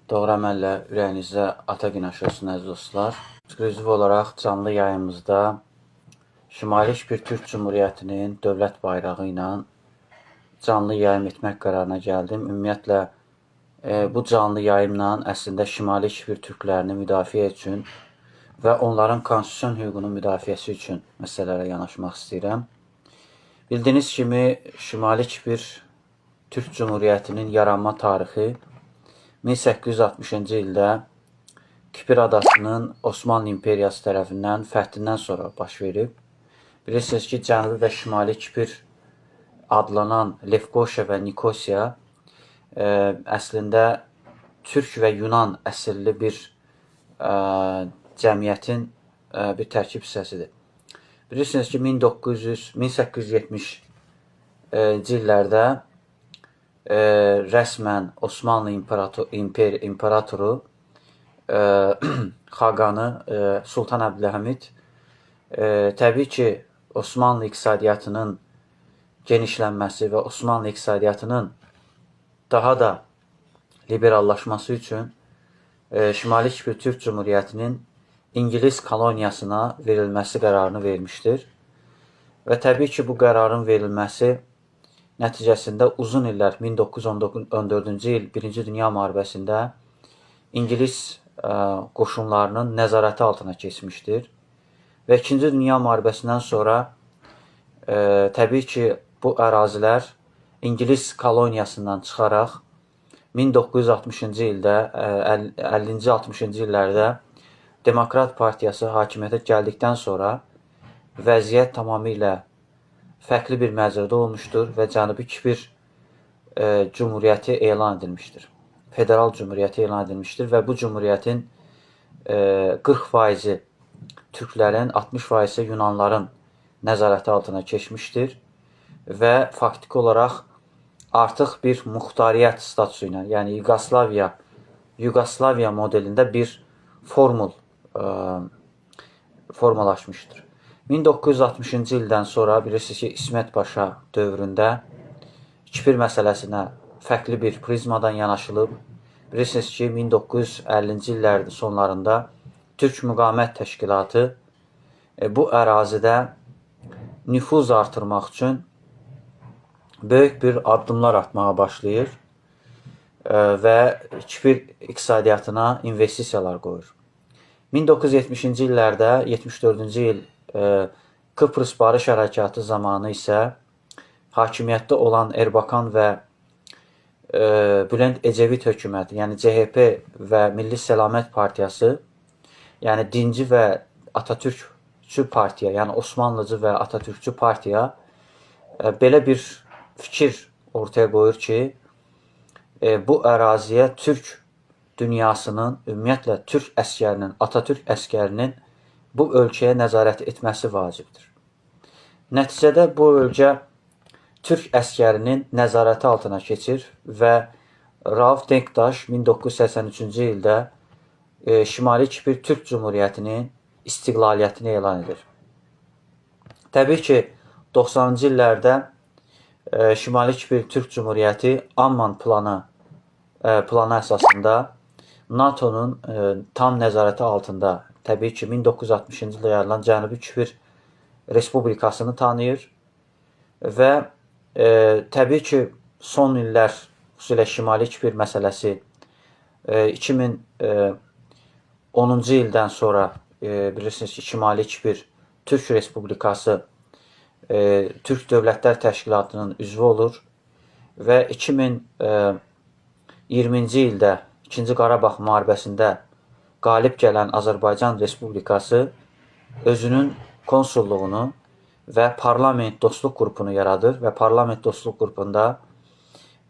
Doğru əməllə ürəyinizdə ata günəşi olsun əziz dostlar. Eksklüziv olaraq canlı yayımızda Şimali Kipr Türk Cumhuriyyətinin dövlət bayrağı ilə canlı yayım etmək qərarına gəldim. Ümumiyyətlə, bu canlı yayımla əslində Şimali Kipr türklərini müdafiə üçün və onların konstitusiyon hüququnun müdafiəsi üçün məsələlərə yanaşmaq istəyirəm. Bildiyiniz kimi, Şimali Kipr Türk Cumhuriyyətinin yaranma tarixi 1860-cı ildə Kipr adasının Osmanlı İmperiyası tərəfindən fəthindən sonra baş verib. Bilirsiniz ki, Cənubi və Şimali Kipr adlanan Lefkoşa və Nikosiya əslində Türk və Yunan əsilli bir cəmiyyətin bir tərkib hissəsidir. Bilirsiniz ki, 1870-ci illərdə rəsmən Osmanlı İmperatoru Xaqanı Sultan Əbdülhəmid təbii ki, Osmanlı iqtisadiyyatının genişlənməsi və Osmanlı iqtisadiyyatının daha da liberallaşması üçün Şimali Kipr Türk Cumhuriyyətinin İngiliz koloniyasına verilməsi qərarını vermişdir. Və təbii ki, bu qərarın verilməsi nəticəsində uzun illər 1914-cü il 1-ci Dünya müharibəsində İngiliz qoşunlarının nəzarəti altına keçmişdir. Və 2-ci Dünya müharibəsindən sonra təbii ki, bu ərazilər İngiliz koloniyasından çıxaraq 1960-cı ildə, 50-ci 60-cı illərdə Demokrat Partiyası hakimiyyətə gəldikdən sonra vəziyyət tamamilə fərqli bir mənzərədə olmuşdur və Cənubi Kipr Cumhuriyyəti elan edilmişdir. Federal Cumhuriyyəti elan edilmişdir və bu Cumhuriyyətin 40% Türklərin, 60% Yunanların nəzarəti altına keçmişdir və faktiki olaraq artıq bir muxtariyyət statusu ilə, yəni Yugoslaviya modelində bir formalaşmışdır. 1960-cı ildən sonra bilirsiniz ki, İsmət Paşa dövründə Kipr məsələsinə fərqli bir prizmadan yanaşılıb. Bilirsiniz ki, 1950-ci illərin sonlarında Türk Müqavimət Təşkilatı bu ərazidə nüfuz artırmaq üçün böyük bir addımlar atmağa başlayır və Kipr iqtisadiyyatına investisiyalar qoyur. 1970-ci illərdə, 74-cü il Kıbrıs Barış Hərəkatı zamanı isə hakimiyyətdə olan Erbakan və Bülent Ecevit hökuməti, yəni CHP və Milli Səlamət Partiyası, yəni dinci və Atatürkçü partiya, yəni Osmanlıcı və Atatürkçü partiya belə bir fikir ortaya qoyur ki, bu əraziyə Türk dünyasının, ümumiyyətlə Türk əskərinin, Atatürk əskərinin bu ölkəyə nəzarət etməsi vacibdir. Nəticədə bu ölkə Türk əskərinin nəzarəti altına keçir və Rauf Denktaş 1983-cü ildə Şimali Kipr Türk Cumhuriyyətinin istiqlaliyyətini elan edir. Təbii ki, 90-cı illərdə Şimali Kipr Türk Cumhuriyyəti Amman planı əsasında NATO'nun tam nəzarəti altında, təbii ki, 1960-cı ildə yaradılan Cənubi Kipr Respublikasını tanıyır və təbii ki, son illər, xüsusilə Şimali Kipr məsələsi 2010-cu ildən sonra bilirsiniz ki, Şimali Kipr Türk Respublikası Türk Dövlətlər Təşkilatının üzvü olur və 2020-ci ildə 2-ci Qarabağ müharibəsində qalib gələn Azərbaycan Respublikası özünün konsulluğunu və parlament dostluq qrupunu yaradır və parlament dostluq qrupunda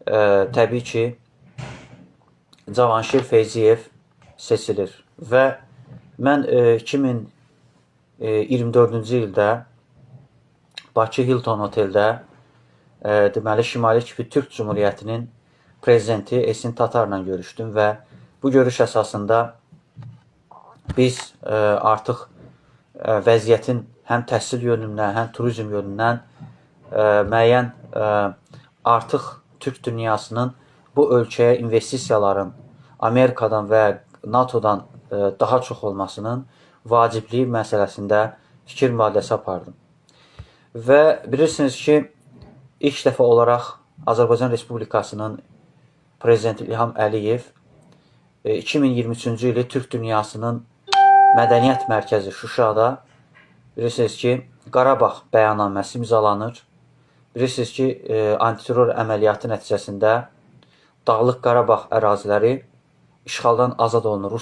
təbii ki, Cavanşir Feyziyev seçilir və mən 2024-cü ildə Bakı Hilton Oteldə deməli Şimali Kipr Türk Cumhuriyyətinin prezidenti Esin Tatarla görüşdüm və bu görüş əsasında biz artıq vəziyyətin həm təhsil yönündən, həm turizm yönündən müəyyən artıq Türk dünyasının bu ölkəyə investisiyaların Amerikadan və NATOdan daha çox olmasının vacibliyi məsələsində fikir mübadiləsi apardım. Və bilirsiniz ki, ilk dəfə olaraq Azərbaycan Respublikasının Prezidenti İlham Əliyev 2023-cü ili Türk Dünyasının Mədəniyyət Mərkəzi Şuşada bilirsiniz ki, Qarabağ bəyannaməsi imzalanır. Bilirsiniz ki, antiterror əməliyyatı nəticəsində Dağlıq Qarabağ əraziləri işğaldan azad olunur.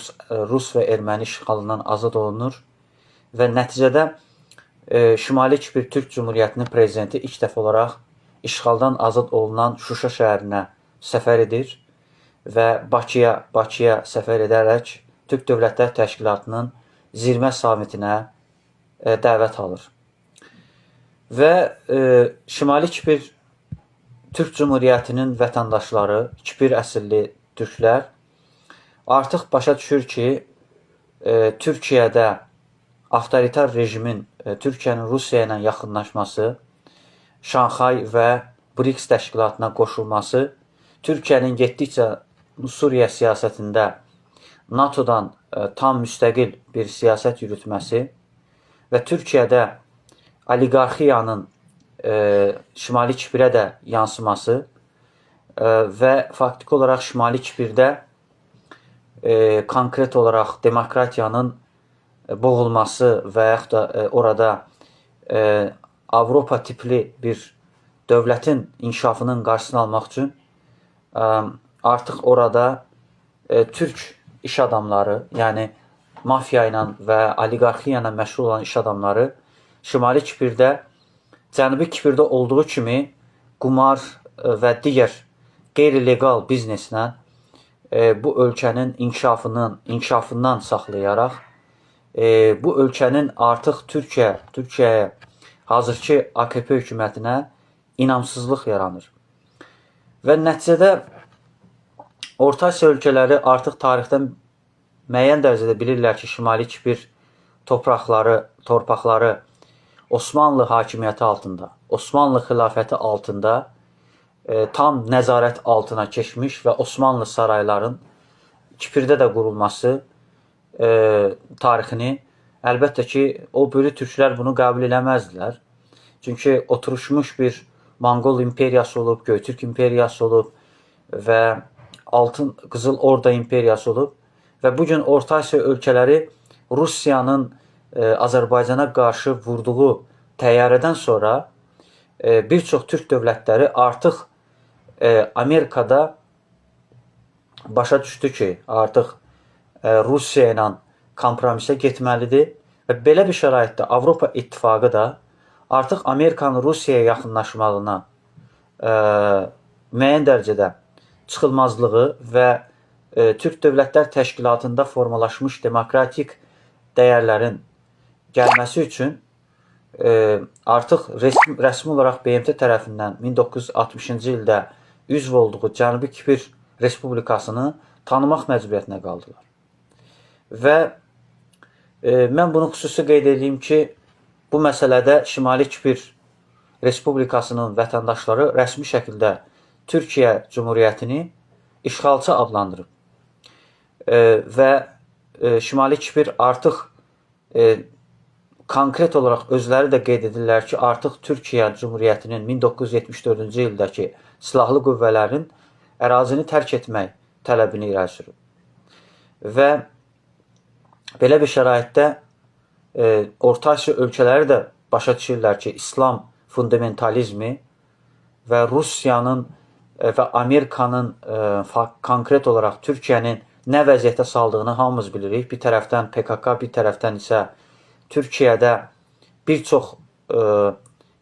Rus və erməni işğalından azad olunur və nəticədə Şimali Kipr Türk Cumhuriyyətinin prezidenti ilk dəfə olaraq işğaldan azad olunan Şuşa şəhərinə səfər edir və Bakıya səfər edərək Türk Dövlətlər Təşkilatının zirvə samitinə dəvət alır. Və Şimali Kipr Türk Cumhuriyyətinin vətəndaşları, Kipr əsilli türklər artıq başa düşür ki, Türkiyədə avtoritar rejimin, Türkiyənin Rusiya ilə yaxınlaşması, Şanxay və BRICS təşkilatına qoşulması, Türkiyənin getdikcə Suriya siyasətində NATOdan tam müstəqil bir siyasət yürütməsi və Türkiyədə oliqarxiyanın Şimali Kiprə də yansıması və faktiki olaraq Şimali Kiprdə konkret olaraq demokratiyanın boğulması və yaxud da orada Avropa tipli bir dövlətin inkişafının qarşısını almaq üçün artıq orada türk iş adamları, yəni mafiya ilə və oliqarxiya ilə məşğul olan iş adamları Şimali Kiprdə, Cənubi Kiprdə olduğu kimi qumar və digər qeyri-legal bizneslə bu ölkənin inkişafından saxlayaraq bu ölkənin artıq Türkiyəyə hazırki AKP hökumətinə inamsızlıq yaranır. Və nəticədə Orta Asiya ölkələri artıq tarixdən müəyyən dərəcədə bilirlər ki, Şimali Kipr torpaqları Osmanlı hakimiyyəti altında, Osmanlı xilafəti altında tam nəzarət altına keçmiş və Osmanlı sarayların Kiprdə də qurulması tarixini əlbəttə ki, o bölü türklər bunu qəbul eləməzdilər. Çünki oturuşmuş bir Monqol imperiyası olub, Göytürk imperiyası olub və Altın Qızıl Orda imperiyası olub və bugün Orta Asiya ölkələri Rusiyanın Azərbaycana qarşı vurduğu təyyarədən sonra bir çox türk dövlətləri artıq Amerikada başa düşdü ki, artıq Rusiya ilə kompromisə getməlidir və belə bir şəraitdə Avropa İttifaqı da artıq Amerikanın Rusiyaya yaxınlaşmağına müəyyən dərəcədə çıxılmazlığı və Türk Dövlətlər Təşkilatında formalaşmış demokratik dəyərlərin gəlməsi üçün artıq rəsmi olaraq BMT tərəfindən 1960-cı ildə üzv olduğu Cənubi Kipr Respublikasını tanımaq məcburiyyətinə qaldılar. Və mən bunu xüsusi qeyd edeyim ki, bu məsələdə Şimali Kipr Respublikasının vətəndaşları rəsmi şəkildə Türkiyə Cumhuriyyətini işğalçı adlandırıb. Və Şimali Kipr artıq konkret olaraq özləri də qeyd edirlər ki, artıq Türkiyə Cumhuriyyətinin 1974-cü ildəki silahlı qüvvələrin ərazini tərk etmək tələbini irəli sürüb. Və belə bir şəraitdə Orta Asiya ölkələri də başa düşürlər ki, İslam fundamentalizmi və Rusiyanın və Amerikanın konkret olaraq Türkiyənin nə vəziyyətə saldığını hamımız bilirik. Bir tərəfdən PKK, bir tərəfdən isə Türkiyədə bir çox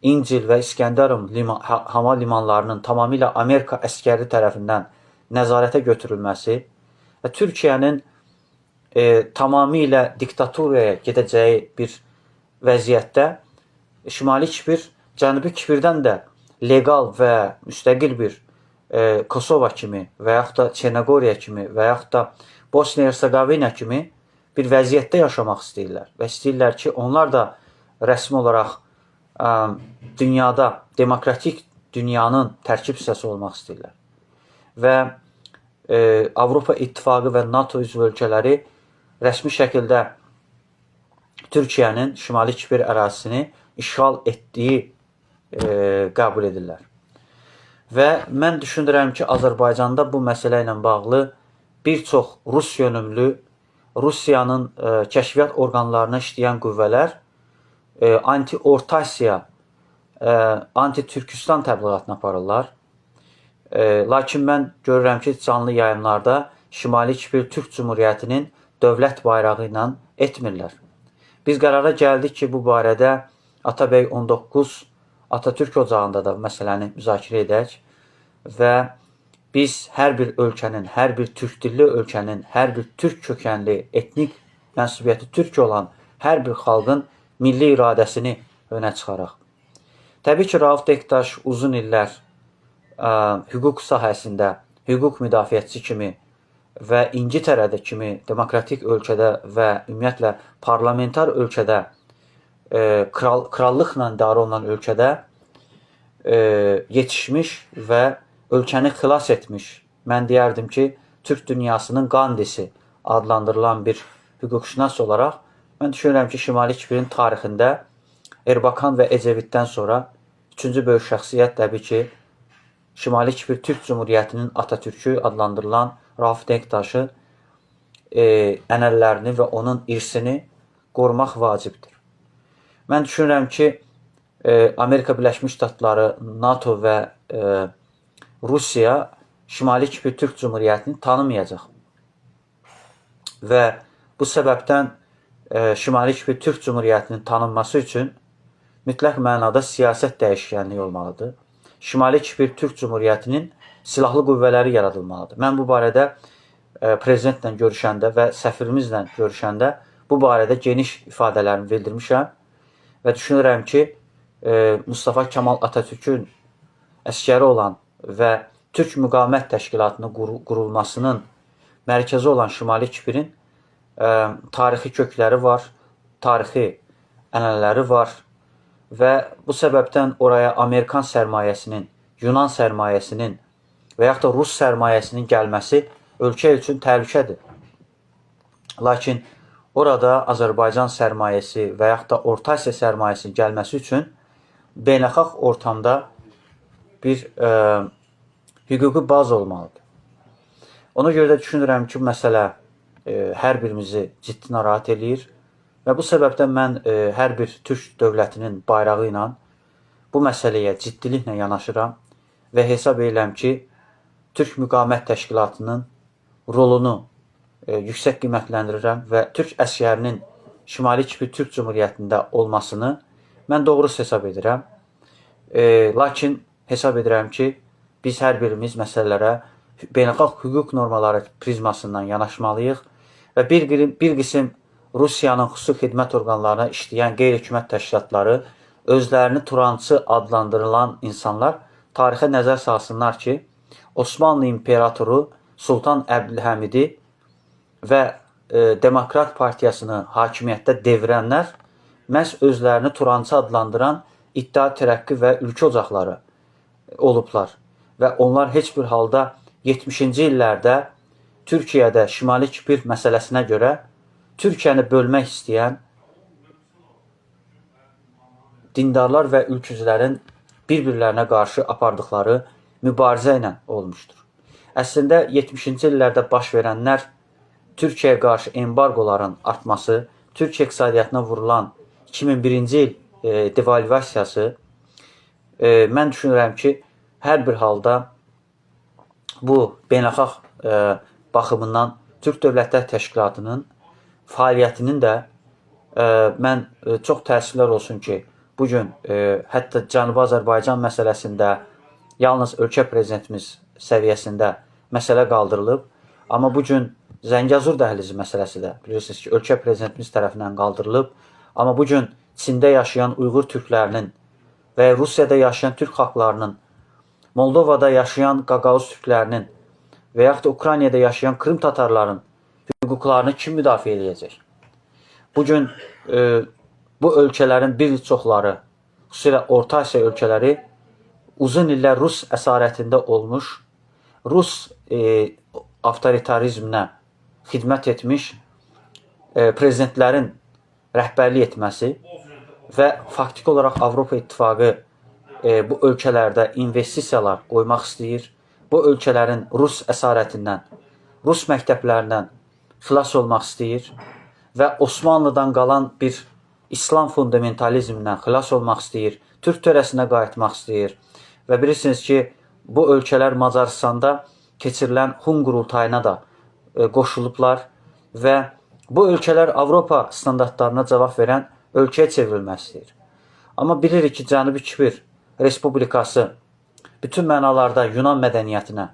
İncil və İskəndərun hava limanlarının tamamilə Amerika əskəri tərəfindən nəzarətə götürülməsi və Türkiyənin tamamilə diktaturaya gedəcəyi bir vəziyyətdə Şimali Kipr, Cənubi Kiprdən də legal və müstəqil bir Kosova kimi və yaxud da Çernogoriya kimi və yaxud da Bosniya-Hersegovina kimi bir vəziyyətdə yaşamaq istəyirlər və istəyirlər ki, onlar da rəsmi olaraq dünyada, demokratik dünyanın tərkib hissəsi olmaq istəyirlər. Və Avropa İttifaqı və NATO üzv ölkələri rəsmi şəkildə Türkiyənin Şimali Kipr ərazisini işğal etdiyi qəbul edirlər. Və mən düşünürəm ki, Azərbaycanda bu məsələ ilə bağlı bir çox Rus yönümlü, Rusiyanın kəşfiyyat orqanlarına işləyən qüvvələr anti-Orta Asiya, anti-Türkistan təbliğatını aparırlar. Lakin mən görürəm ki, canlı yayımlarda Şimali Kipr Türk Cumhuriyyətinin dövlət bayrağı ilə etmirlər. Biz qərara gəldik ki, bu barədə Atabəy 19 Atatürk ocağında da məsələni müzakirə edək və biz hər bir ölkənin, hər bir türk dilli ölkənin, hər bir türk kökənli, etnik mənsubiyyəti türk olan hər bir xalqın milli iradəsini önə çıxaraq. Təbii ki, Rauf Denktaş uzun illər hüquq sahəsində, hüquq müdafiəçisi kimi və İngiltərədə kimi demokratik ölkədə və ümumiyyətlə parlamentar ölkədə, krallıqla idarə olunan ölkədə yetişmiş və ölkəni xilas etmiş, mən deyərdim ki, Türk dünyasının Qandisi adlandırılan bir hüquqşünas olaraq, mən düşünürəm ki, Şimali Kiprin tarixində Erbakan və Ecevitdən sonra üçüncü böyük şəxsiyyət təbii ki, Şimali Kipr Türk Cumhuriyyətinin Atatürkü adlandırılan Rauf Denktaşı ənəllərini və onun irsini qorumaq vacibdir. Mən düşünürəm ki, Amerika Birləşmiş Ştatları, NATO və Rusiya Şimali Kipr Türk Cumhuriyyətini tanımayacaq. Və bu səbəbdən Şimali Kipr Türk Cumhuriyyətinin tanınması üçün mütləq mənada siyasət dəyişkənliyi olmalıdır. Şimali Kipr Türk Cumhuriyyətinin silahlı qüvvələri yaradılmalıdır. Mən bu barədə prezidentlə görüşəndə və səfirimizlə görüşəndə bu barədə geniş ifadələrimi bildirmişəm və düşünürəm ki, Mustafa Kemal Atatürkün əskəri olan və Türk Müqavimət Təşkilatının qurulmasının mərkəzi olan Şimali Kiprin tarixi kökləri var, tarixi ənənələri var və bu səbəbdən oraya Amerikan sərmayəsinin, Yunan sərmayəsinin və yaxud da Rus sərmayəsinin gəlməsi ölkə üçün təhlükədir. Lakin orada Azərbaycan sərmayəsi və yaxud da Orta Asiya sərmayəsinin gəlməsi üçün beynəlxalq ortamda bir hüquqi baz olmalıdır. Ona görə də düşünürəm ki, bu məsələ hər birimizi ciddi narahat eləyir və bu səbəbdən mən hər bir türk dövlətinin bayrağı ilə bu məsələyə ciddiliklə yanaşıram və hesab edirəm ki, Türk Müqavimət Təşkilatının rolunu yüksək qiymətləndirirəm və türk əsgərinin Şimali Kipr Türk Cumhuriyyətində olmasını mən doğrusu hesab edirəm. Lakin hesab edirəm ki, biz hər birimiz məsələlərə beynəlxalq hüquq normaları prizmasından yanaşmalıyıq və bir qism Rusiyanın xüsusi xidmət orqanlarına işləyən qeyri-hökumət təşkilatları, özlərini Turançı adlandırılan insanlar tarixə nəzər salsınlar ki, Osmanlı İmperatoru Sultan Əbdülhəmidi və Demokrat Partiyasını hakimiyyətdə devirənlər məhz özlərini Turançı adlandıran İttihat Tərəqqi və Ülkə Ocaqları olublar və onlar heç bir halda 70-ci illərdə Türkiyədə Şimali Kipr məsələsinə görə Türkiyəni bölmək istəyən dindarlar və ülkücülərin bir-birlərinə qarşı apardıqları mübarizə ilə olmuşdur. Əslində 70-ci illərdə baş verənlər Türkiyəyə qarşı embargoların artması, Türkiyə iqtisadiyyatına vurulan 2001-ci il devalvasiyası, mən düşünürəm ki, hər bir halda bu beynəlxalq baxımından Türk Dövlətlər Təşkilatının fəaliyyətinin də mən çox təəssüflər olsun ki, bugün hətta Cənubi Azərbaycan məsələsində yalnız ölkə prezidentimiz səviyyəsində məsələ qaldırılıb, amma bugün Zəngəzur dəhlizi məsələsi də bilirsiniz ki, ölkə prezidentimiz tərəfindən qaldırılıb, amma bugün Çində yaşayan Uyğur türklərinin və Rusiyada yaşayan türk xalqlarının, Moldovada yaşayan Qaqavuz türklərinin və yaxud da Ukraynada yaşayan Krım tatarların hüquqlarını kim müdafiə edəcək? Bugün bu ölkələrin bir çoxları, xüsusilə Orta Asiya ölkələri uzun illər Rus əsarətində olmuş, Rus avtoritarizminə xidmət etmiş prezidentlərin rəhbərlik etməsi və faktiki olaraq Avropa İttifaqı bu ölkələrdə investisiyalar qoymaq istəyir. Bu ölkələrin Rus əsarətindən, Rus məktəblərindən xilas olmaq istəyir və Osmanlıdan qalan bir İslam fundamentalizmindən xilas olmaq istəyir. Türk törəsinə qayıtmaq istəyir. Və bilirsiniz ki, bu ölkələr Macaristanda keçirilən Hun qurultayına da qoşulublar və bu ölkələr Avropa standartlarına cavab verən ölkəyə çevrilmək istəyir. Amma bilirik ki, Cənubi Kipr Respublikası bütün mənalarda Yunan mədəniyyətinə,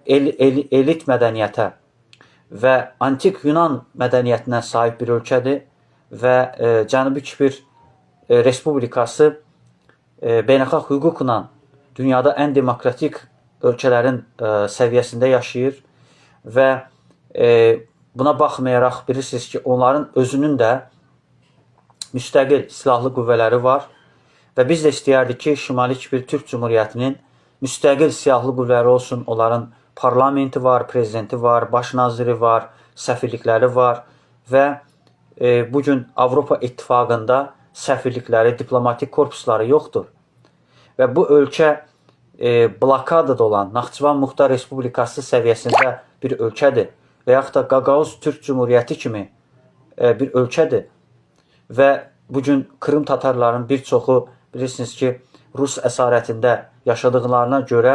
elit mədəniyyətə və antik Yunan mədəniyyətinə sahib bir ölkədir və Cənubi Kipr Respublikası beynəlxalq hüquqla dünyada ən demokratik ölkələrin səviyyəsində yaşayır və buna baxmayaraq bilirsiniz ki, onların özünün də müstəqil silahlı qüvvələri var və biz də istəyərdik ki, Şimali Kipr Türk Cumhuriyyətinin müstəqil silahlı qüvvələri olsun. Onların parlamenti var, prezidenti var, baş naziri var, səfirlikləri var və bugün Avropa İttifaqında səfirlikləri, diplomatik korpusları yoxdur. Və bu ölkə blokadada olan Naxçıvan Muxtar Respublikası səviyyəsində bir ölkədir və yaxud da Qaqavuz Türk Cumhuriyyəti kimi bir ölkədir. Və bugün Krım tatarların bir çoxu bilirsiniz ki, Rus əsarətində yaşadıqlarına görə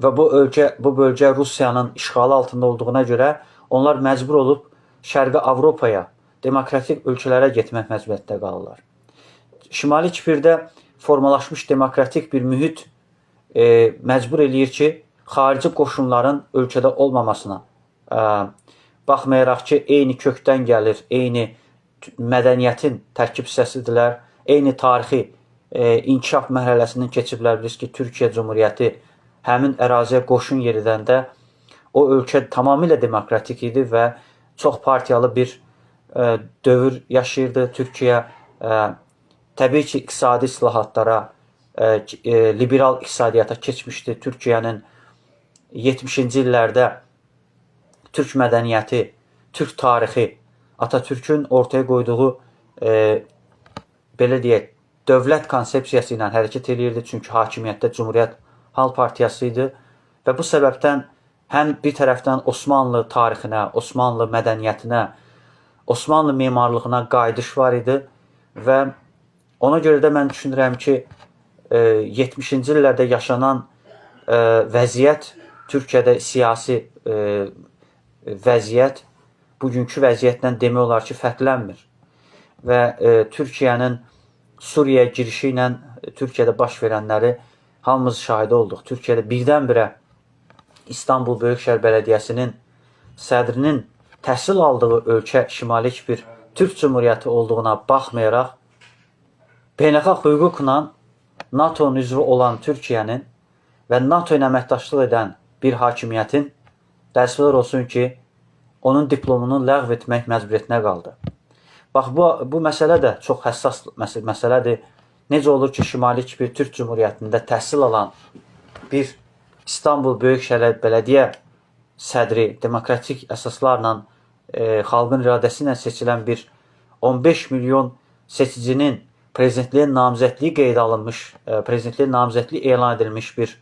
və bu bölgə Rusiyanın işğalı altında olduğuna görə onlar məcbur olub Şərqi Avropaya, demokratik ölkələrə getmək məcburiyyətində qalırlar. Şimali Kipirdə formalaşmış demokratik bir mühit məcbur eləyir ki, xarici qoşunların ölkədə olmamasına, baxmayaraq ki, eyni kökdən gəlir, eyni mədəniyyətin tərkib hissəsidirlər, eyni tarixi inkişaf mərhələsindən keçiblər. Bilirsiniz ki, Türkiyə Cumhuriyyəti həmin əraziyə qoşun yeridəndə o ölkə tamamilə demokratik idi və çox partiyalı bir dövr yaşayırdı. Türkiyə təbii ki, iqtisadi islahatlara, liberal iqtisadiyyata keçmişdi. Türkiyənin 70-ci illərdə Türk mədəniyyəti, Türk tarixi, Atatürk'ün ortaya qoyduğu belə deyək, dövlət konsepsiyası ilə hərəkət edirdi. Çünki hakimiyyətdə Cumhuriyyət Halk Partiyası idi və bu səbəbdən həm bir tərəfdən Osmanlı tarixinə, Osmanlı mədəniyyətinə, Osmanlı memarlığına qayıdış var idi və ona görə də mən düşünürəm ki, 70-ci illərdə yaşanan vəziyyət, Türkiyədə siyasi vəziyyət bugünkü vəziyyətdən demək olar ki, fərqlənmir. Və Türkiyənin Suriyaya girişi ilə Türkiyədə baş verənləri hamımız şahidi olduq. Türkiyədə birdən-birə İstanbul Böyükşəhər Bələdiyyəsinin sədrinin təhsil aldığı ölkə Şimali Kipr Türk Cumhuriyyəti olduğuna baxmayaraq, beynəlxalq hüquqla NATO-nun üzvü olan Türkiyənin və NATO ilə əməkdaşlıq edən bir hakimiyyətin təəssüflər olsun ki, onun diplomunu ləğv etmək məcburiyyətinə qaldı. Bax, bu məsələ də çox həssas məsələdir. Necə olur ki, Şimali Kipr Türk Cumhuriyyətində təhsil alan bir İstanbul Böyükşəhər Bələdiyyə sədri demokratik əsaslarla, xalqın iradəsi ilə seçilən bir 15 milyon seçicinin prezidentliyə namizədliyi qeydə alınmış, prezidentliyə namizədliyi elan edilmiş bir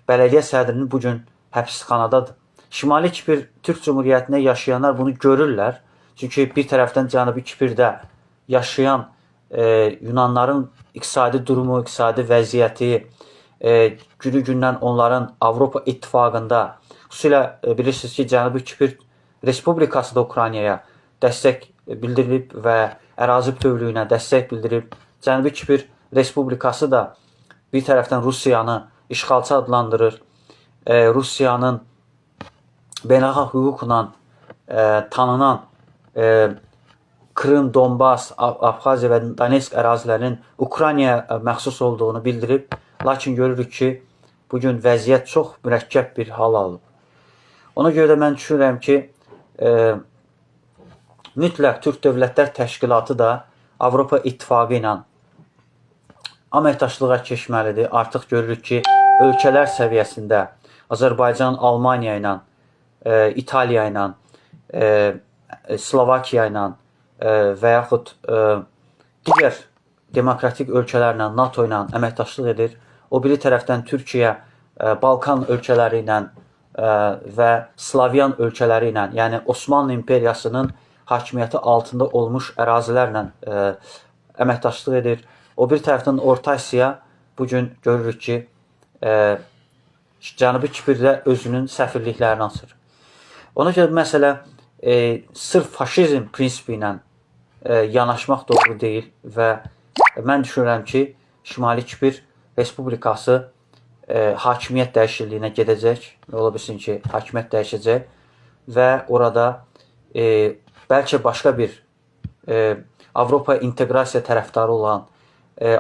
bələdiyyə sədrinin bugün həbsxanadadır. Şimali Kipr Türk Cumhuriyyətində yaşayanlar bunu görürlər. Çünki bir tərəfdən Cənubi Kipirdə yaşayan Yunanların iqtisadi durumu, iqtisadi vəziyyəti, günü-gündən onların Avropa İttifaqında, xüsusilə bilirsiniz ki, Cənubi Kipr Respublikası da Ukraynaya dəstək bildirilib və ərazi bütövlüyünə dəstək bildirib. Cənubi Kipr Respublikası da bir tərəfdən Rusiyanı işğalçı adlandırır. Rusiyanın beynəlxalq hüquqla tanınan Krım, Donbas, Abxaziya və Donetsk ərazilərinin Ukraynaya məxsus olduğunu bildirib. Lakin görürük ki, bugün vəziyyət çox mürəkkəb bir hal alıb. Ona görə də mən düşünürəm ki, mütləq Türk Dövlətlər Təşkilatı da Avropa İttifaqı ilə əməkdaşlığa keçməlidir. Artıq görürük ki, ölkələr səviyyəsində Azərbaycan Almaniya ilə, İtaliya ilə, Slovakiya ilə və yaxud digər demokratik ölkələrlə, NATO ilə əməkdaşlıq edir. O biri tərəfdən Türkiyə Balkan ölkələri ilə və Slavyan ölkələri ilə, yəni Osmanlı İmperiyasının hakimiyyəti altında olmuş ərazilərlə əməkdaşlıq edir. O bir tərəfdən Orta Asiya bugün görürük ki, Cənubi Kipirdə özünün səfirliklərini açır. Ona görə məsələ sırf faşizm prinsipi ilə yanaşmaq doğru deyil və mən düşünürəm ki, Şimali Kipr Respublikası hakimiyyət dəyişikliyinə gedəcək. Ola bilsin ki, hakimiyyət dəyişəcək və orada bəlkə başqa bir Avropa inteqrasiya tərəfdarı olan,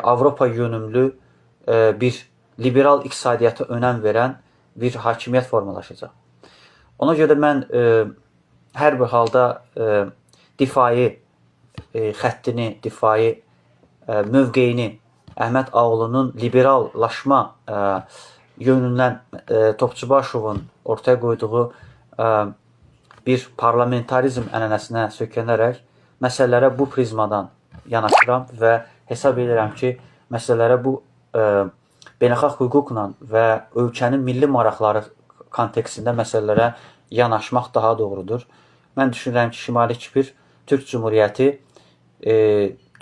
Avropa yönümlü bir liberal iqtisadiyyata önəm verən bir hakimiyyət formalaşacaq. Ona görə mən hər bir halda difai xəttini, difai mövqeyini Əhməd Ağulunun liberallaşma yönündən Topçubaşovun ortaya qoyduğu bir parlamentarizm ənənəsinə söykənərək məsələlərə bu prizmadan yanaşıram və hesab edirəm ki, məsələlərə bu beynəlxalq hüquqla və ölkənin milli maraqları kontekstində məsələlərə yanaşmaq daha doğrudur. Mən düşünürəm ki, Şimali Kipr Türk Cumhuriyyəti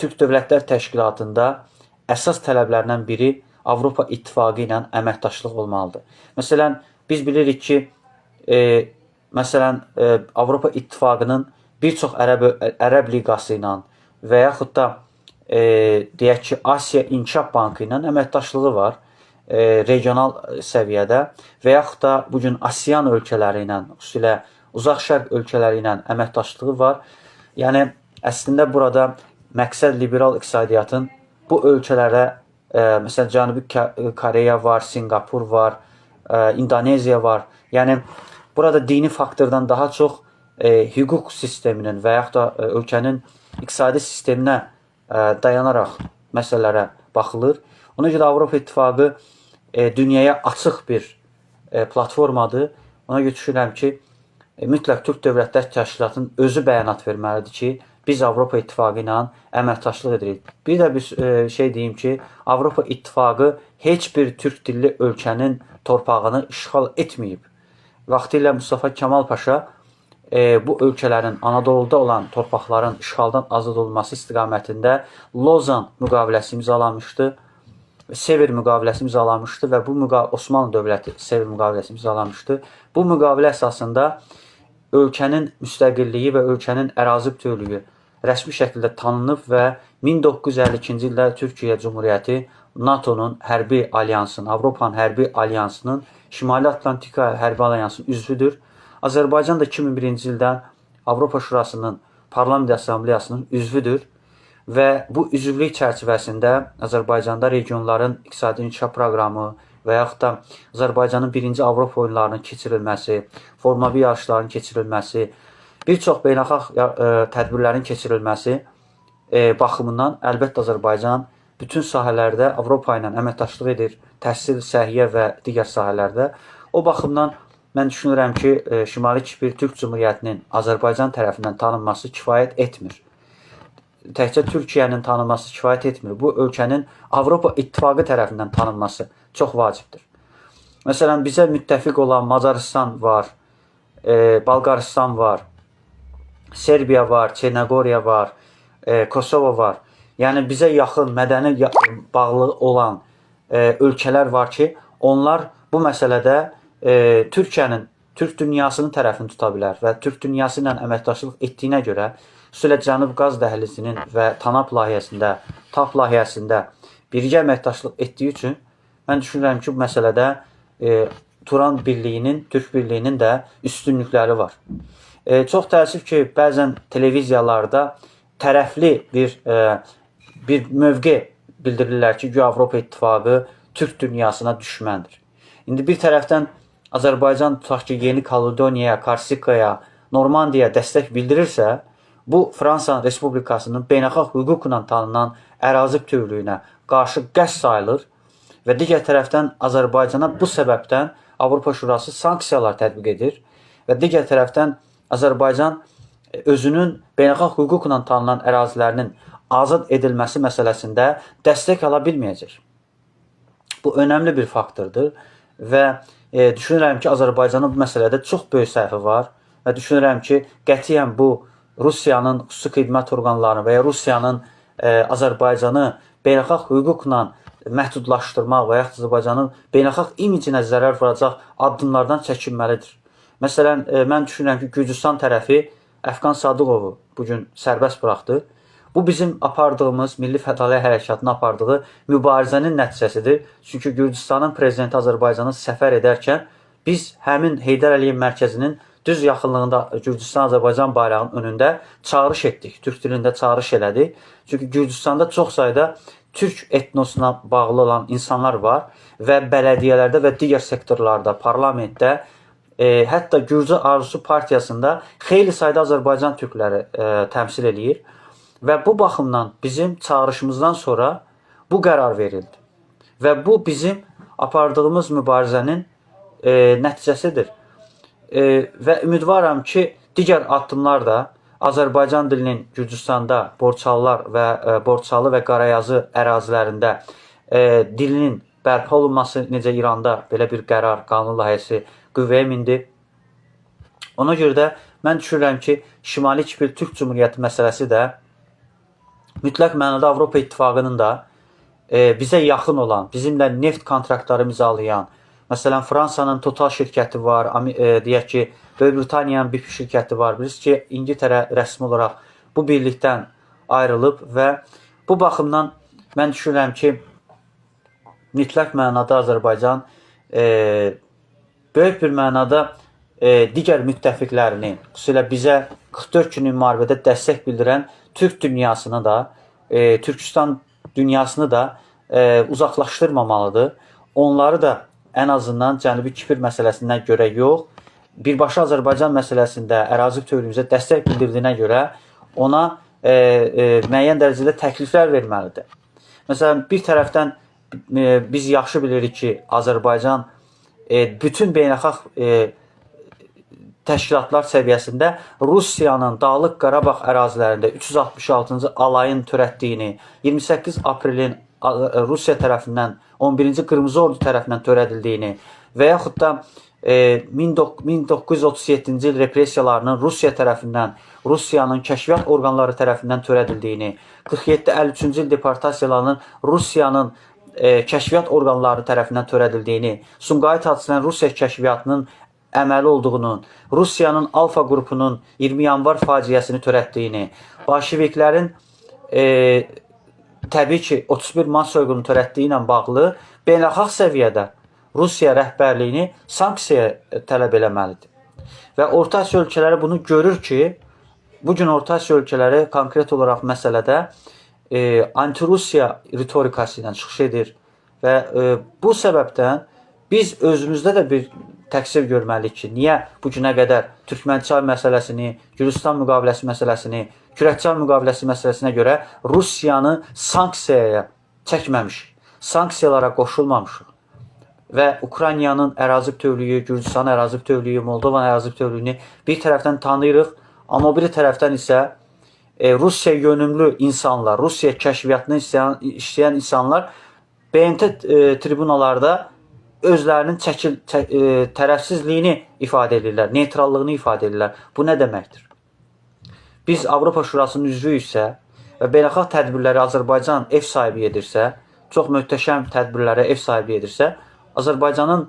Türk Dövlətlər Təşkilatında əsas tələblərindən biri Avropa İttifaqı ilə əməkdaşlıq olmalıdır. Məsələn, biz bilirik ki, Avropa İttifaqının bir çox Ərəb Liqası ilə və yaxud da deyək ki, Asiya İnkişaf Bankı ilə əməkdaşlığı var regional səviyyədə və yaxud da bugün ASEAN ölkələri ilə, xüsusilə Uzaq Şərq ölkələri ilə əməkdaşlığı var. Yəni, əslində burada məqsəd liberal iqtisadiyyatın bu ölkələrə, məsələn, Cənubi Koreya var, Singapur var, İndoneziya var. Yəni, burada dini faktordan daha çox hüquq sisteminin və yaxud da ölkənin iqtisadi sisteminə dayanaraq məsələlərə baxılır. Ona görə Avropa İttifaqı dünyaya açıq bir platformadır. Ona görə düşünürəm ki, mütləq Türk Dövlətlər Təşkilatının özü bəyanat verməlidir ki, biz Avropa İttifaqı ilə əməkdaşlıq edirik. Bir də bir şey deyim ki, Avropa İttifaqı heç bir türk dilli ölkənin torpağını işğal etməyib. Vaxtilə Mustafa Kemal Paşa bu ölkələrin, Anadoluda olan torpaqların işğaldan azad olması istiqamətində Lozan müqaviləsi imzalanmışdı, Sever müqaviləsi imzalanmışdı və bu Osmanlı dövləti Sever müqaviləsi imzalanmışdı. Bu müqavilə əsasında ölkənin müstəqilliyi və ölkənin ərazi bütövlüyü rəsmi şəkildə tanınıb və 1952-ci ildə Türkiyə Cumhuriyyəti NATO-nun hərbi alyansının, Avropanın hərbi alyansının, Şimali Atlantika hərbi alyansının üzvüdür. Azərbaycan da 2001-ci ildə Avropa Şurasının Parlament Assambleyasının üzvüdür və bu üzvlük çərçivəsində Azərbaycanda regionların iqtisadi inkişaf proqramı və yaxud da Azərbaycanın 1-ci Avropa oyunlarının keçirilməsi, Formula 1 yarışlarının keçirilməsi, bir çox beynəlxalq tədbirlərin keçirilməsi baxımından əlbəttə Azərbaycan bütün sahələrdə Avropa ilə əməkdaşlıq edir, təhsil, səhiyyə və digər sahələrdə. O baxımdan mən düşünürəm ki, Şimali Kipr Türk Cumhuriyyətinin Azərbaycan tərəfindən tanınması kifayət etmir. Təkcə Türkiyənin tanınması kifayət etmir. Bu ölkənin Avropa İttifaqı tərəfindən tanınması çox vacibdir. Məsələn, bizə müttəfiq olan Macaristan var, Balqaristan var, Serbiya var, Çernogoriya var, Kosovo var. Yəni, bizə yaxın, mədəni bağlı olan ölkələr var ki, onlar bu məsələdə Türkiyənin, Türk dünyasının tərəfini tuta bilər və Türk dünyası ilə əməkdaşlıq etdiyinə görə, xüsusilə Cənub Qaz Dəhlizinin və TANAP layihəsində, TAP layihəsində birgə əməkdaşlıq etdiyi üçün mən düşünürəm ki, bu məsələdə Turan Birliyinin, Türk Birliyinin də üstünlükləri var. Çox təəssüf ki, bəzən televiziyalarda tərəfli bir mövqe bildirirlər ki, Avropa İttifaqı Türk dünyasına düşməndir. İndi bir tərəfdən Azərbaycan tutaq ki, Yeni Kaledoniyaya, Korsikaya, Normandiyaya dəstək bildirirsə, bu Fransa Respublikasının beynəlxalq hüquqla tanınan ərazi bütövlüyünə qarşı qəsd sayılır və digər tərəfdən Azərbaycana bu səbəbdən Avropa Şurası sanksiyalar tətbiq edir və digər tərəfdən Azərbaycan özünün beynəlxalq hüquqla tanınan ərazilərinin azad edilməsi məsələsində dəstək ala bilməyəcək. Bu önəmli bir faktordur və düşünürəm ki, Azərbaycanın bu məsələdə çox böyük səhvi var və düşünürəm ki, qətiyyən bu Rusiyanın xüsusi xidmət orqanlarını və ya Rusiyanın Azərbaycanı beynəlxalq hüquqla məhdudlaşdırmaq və yaxud Azərbaycanın beynəlxalq imicinə zərər vuracaq addımlardan çəkinməlidir. Məsələn, mən düşünürəm ki, Gürcüstan tərəfi Əfqan Sadıqovu bugün sərbəst buraxdı. Bu bizim apardığımız, Milli Fədaliyyə Hərəkatının apardığı mübarizənin nəticəsidir. Çünki Gürcüstanın prezidenti Azərbaycanı səfər edərkən biz həmin Heydər Əliyev mərkəzinin düz yaxınlığında Gürcüstan-Azərbaycan bayrağının önündə çağırış etdik. Türk dilində çağırış elədik. Çünki Gürcüstanda çox sayda Türk etnosuna bağlı olan insanlar var və bələdiyyələrdə və digər sektorlarda, parlamentdə, hətta Gürcü Arzusu Partiyasında xeyli sayda Azərbaycan türkləri təmsil eləyir. Və bu baxımdan bizim çağırışımızdan sonra bu qərar verildi. Və bu bizim apardığımız mübarizənin nəticəsidir. Və ümidvaram ki, digər addımlar da Azərbaycan dilinin Gürcüstanda Borçalı və Qarayazı ərazilərində dilinin bərpa olunması, necə İranda belə bir qərar, qanun layihəsi qüvvəyə mindi. Ona görə də mən düşünürəm ki, Şimali Kipr Türk Cumhuriyyəti məsələsi də mütləq mənada Avropa İttifaqının da bizə yaxın olan, bizimlə neft kontraktları imzalayan, məsələn, Fransanın Total şirkəti var, deyək ki, Böyük Britaniyanın BP şirkəti var. Bilirsiniz ki, İngiltərə rəsmi olaraq bu birlikdən ayrılıb və bu baxımdan mən düşünürəm ki, mütləq mənada Azərbaycan böyük bir mənada digər müttəfiqlərini, xüsusilə bizə 44 günlük müharibədə dəstək bildirən Türk dünyasını da, Türkistan dünyasını da uzaqlaşdırmamalıdır. Onları da ən azından Cənubi Kipr məsələsindən görə yox, birbaşa Azərbaycan məsələsində ərazi bütövlüyümüzə dəstək bildirdiyinə görə ona müəyyən dərəcədə təkliflər verməlidir. Məsələn, bir tərəfdən biz yaxşı bilirik ki, Azərbaycan bütün beynəlxalq təşkilatlar səviyyəsində Rusiyanın Dağlıq Qarabağ ərazilərində 366-cı alayın törətdiyini, 28 aprelin Rusiya tərəfindən, 11-ci Qırmızı Ordu tərəfindən törədildiyini və yaxud da 1937-ci il repressiyalarının Rusiya tərəfindən, Rusiyanın kəşfiyyat orqanları tərəfindən törədildiyini, 47-53-cü il deportasiyalarının Rusiyanın kəşfiyyat orqanları tərəfindən törədildiyini, Sumqayıt hadisələrinin Rusiya kəşfiyyatının əməli olduğunu, Rusiyanın Alfa qrupunun 20 yanvar faciəsini törətdiyini, Bolşeviklərin təbii ki 31 mart soyqırını törətdiyi ilə bağlı beynəlxalq səviyyədə Rusiya rəhbərliyini sanksiyaya tələb eləməlidir. Və Orta Asiya ölkələri bunu görür ki, bugün Orta Asiya ölkələri konkret olaraq məsələdə anti-Rusiya ritorikası ilə çıxış edir və bu səbəbdən biz özümüzdə də bir təqsir görməliyik ki, niyə bugünə qədər Türkmənçay məsələsini, Gürcüstan müqaviləsi məsələsini, Kürəkçay müqaviləsi məsələsinə görə Rusiyanı sanksiyaya çəkməmişik, sanksiyalara qoşulmamışıq və Ukraynanın ərazi bütövlüyü, Gürcüstanın ərazi bütövlüyü, Moldovanın ərazi bütövlüyünü bir tərəfdən tanıyırıq, amma o bir tərəfdən isə Rusiya yönümlü insanlar, Rusiya kəşfiyyatını işləyən insanlar BMT tribunalarda özlərinin tərəfsizliyini ifadə edirlər, neytrallığını ifadə edirlər. Bu nə deməkdir? Biz Avropa Şurasının üzvüyüksə və beynəlxalq tədbirləri Azərbaycan ev sahibi edirsə, çox möhtəşəm tədbirlərə ev sahibi edirsə, Azərbaycanın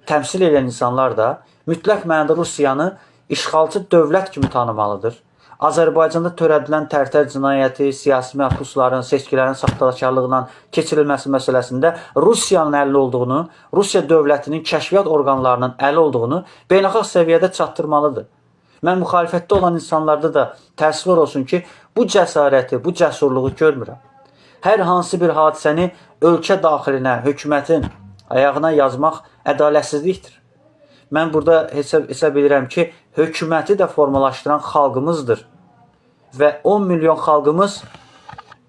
təmsil edən insanlar da mütləq mənada Rusiyanı işğalçı dövlət kimi tanımalıdır. Azərbaycanda törədilən tərtər cinayəti, siyasi məhbusların, seçkilərin saxtakarlığından keçirilməsi məsələsində Rusiyanın əlli olduğunu, Rusiya dövlətinin kəşfiyyat orqanlarının əli olduğunu beynəlxalq səviyyədə çatdırmalıdır. Mən müxalifətdə olan insanlarda da təəssüflər olsun ki, bu cəsarəti, bu cəsurluğu görmürəm. Hər hansı bir hadisəni ölkə daxilinə, hökumətin ayağına yazmaq ədalətsizlikdir. Mən burada hesab edirəm ki, hökuməti də formalaşdıran xalqımızdır və 10 milyon xalqımız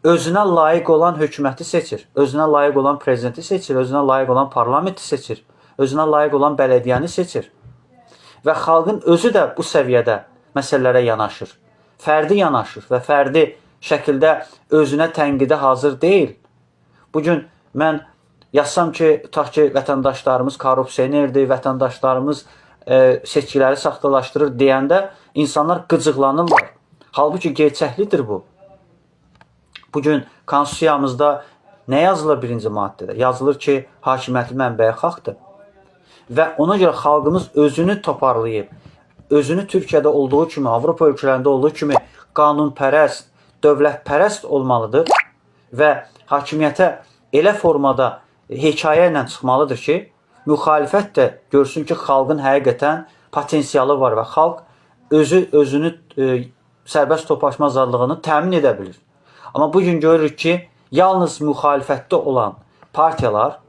özünə layiq olan hökuməti seçir, özünə layiq olan prezidenti seçir, özünə layiq olan parlamenti seçir özünə layiq olan bələdiyyəni seçir. Və xalqın özü də bu səviyyədə məsələlərə yanaşır. Fərdi yanaşır və fərdi şəkildə özünə tənqidə hazır deyil. Bugün mən yazsam ki, tutaq ki, vətəndaşlarımız korrupsionerdir, vətəndaşlarımız seçkiləri saxtalaşdırır deyəndə insanlar qıcıqlanırlar. Halbuki gerçəklidir bu. Bugün konstitusiyamızda nə yazılır birinci maddədə? Yazılır ki, hakimiyyətin mənbəyi xalqdır. Və ona görə xalqımız özünü toparlayıb, özünü Türkiyədə olduğu kimi, Avropa ölkələrində olduğu kimi qanunpərəst, dövlətpərəst olmalıdır və hakimiyyətə elə formada hekayə ilə çıxmalıdır ki, müxalifət də görsün ki, xalqın həqiqətən potensialı var və xalq özünü sərbəst toplaşma azadlığını təmin edə bilir. Amma bugün görürük ki, yalnız müxalifətdə olan partiyalar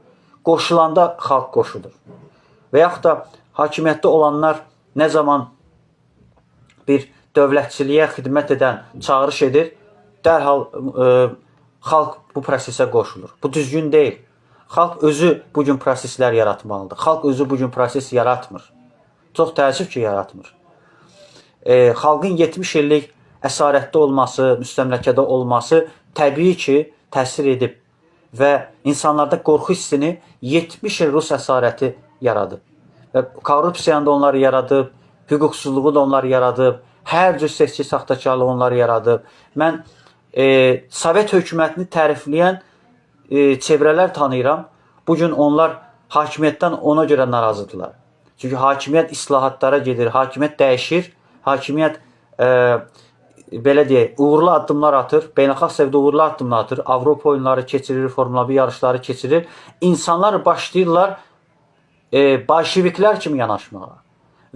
qoşulanda xalq qoşulur. Və yaxud da hakimiyyətdə olanlar nə zaman bir dövlətçiliyə xidmət edən çağırış edir, dərhal xalq bu prosesə qoşulur. Bu düzgün deyil. Xalq özü bugün proseslər yaratmalıdır. Xalq özü bugün proses yaratmır. Çox təəssüf ki, yaratmır. Xalqın 70 illik əsarətdə olması, müstəmləkədə olması təbii ki, təsir edib və insanlarda qorxu hissini 70 il Rus əsarəti yaradıb. Və korrupsiyanı da onlar yaradıb, hüquqsuzluğu da onlar yaradıb, hər cür seçki saxtakarlığı onlar yaradıb. Mən Sovet hökumətini tərifləyən çevrələr tanıyıram. Bugün onlar hakimiyyətdən ona görə narazıdırlar. Çünki hakimiyyət islahatlara gedir, hakimiyyət dəyişir, hakimiyyət belə deyək, uğurlu addımlar atır, beynəlxalq səviyyədə uğurlu addımlar atır, Avropa oyunları keçirir, Formula 1 yarışları keçirir. İnsanlar başlayırlar bolşeviklər kimi yanaşmağa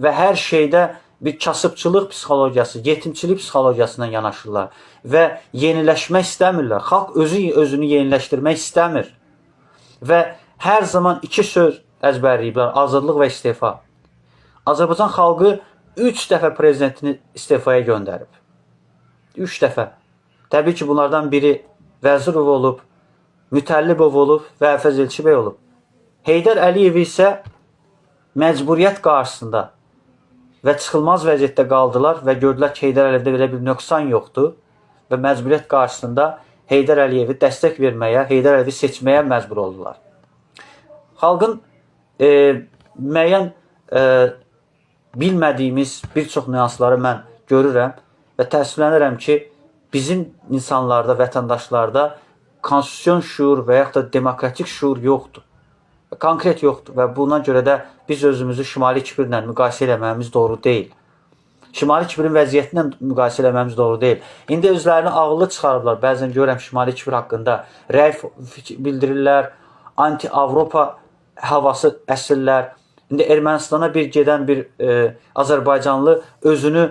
və hər şeydə bir kasıbçılıq psixologiyası, yetimçilik psixologiyasından yanaşırlar və yeniləşmək istəmirlər. Xalq özünü yeniləşdirmək istəmir və hər zaman iki söz əzbərləyiblər, azadlıq və istefa. Azərbaycan xalqı 3 dəfə prezidentini istifaya göndərib. 3 dəfə. Təbii ki, bunlardan biri Vəzirov olub, Mütəllibov olub və Əfəz Elçibəy olub. Heydər Əliyev isə məcburiyyət qarşısında və çıxılmaz vəziyyətdə qaldılar və gördülər ki, Heydər Əliyevdə belə bir nöqsan yoxdur və məcburiyyət qarşısında Heydər Əliyevi dəstək verməyə, Heydər Əliyevi seçməyə məcbur oldular. Xalqın müəyyən bilmədiyimiz bir çox nüansları mən görürəm və təəssüflənirəm ki, bizim insanlarda, vətəndaşlarda konstitusion şuur və yaxud da demokratik şuur yoxdur. Konkret yoxdur və buna görə də biz özümüzü Şimali Kipirlə müqayisə eləməyimiz doğru deyil. Şimali Kipirin vəziyyətinlə müqayisə eləməyimiz doğru deyil. İndi özlərini ağıllı çıxarıblar. Bəzən görürəm Şimali Kipir haqqında rəy bildirirlər, anti-Avropa havası əsirlər. İndi Ermənistana bir gedən bir Azərbaycanlı özünü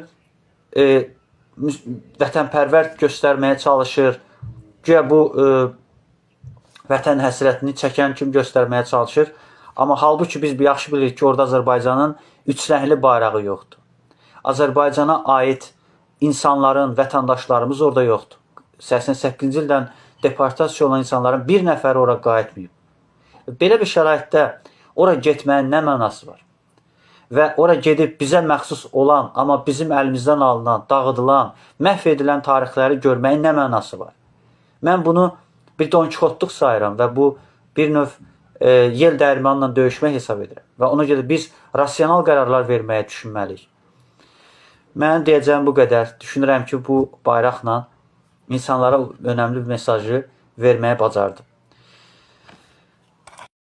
vətənpərvər göstərməyə çalışır. Güya bu vətən həsrətini çəkən kimi göstərməyə çalışır. Amma halbuki biz yaxşı bilirik ki, orada Azərbaycanın üç rəngli bayrağı yoxdur. Azərbaycana aid insanların, vətəndaşlarımız orada yoxdur. 88-ci ildən deportasiya olan insanların bir nəfəri ora qayıtmayıb. Belə bir şəraitdə ora getməyin nə mənası var? Və ora gedib bizə məxsus olan, amma bizim əlimizdən alınan, dağıdılan, məhv edilən tarixləri görməyin nə mənası var? Mən bunu bir Don Kixotlıq sayıram və bu bir növ yel dəyirmanla döyüşmək hesab edirəm. Və ona görə biz rasional qərarlar verməyə düşünməliyik. Mənim deyəcəyim bu qədər. Düşünürəm ki, bu bayraqla insanlara önəmli bir mesajı verməyə bacardım.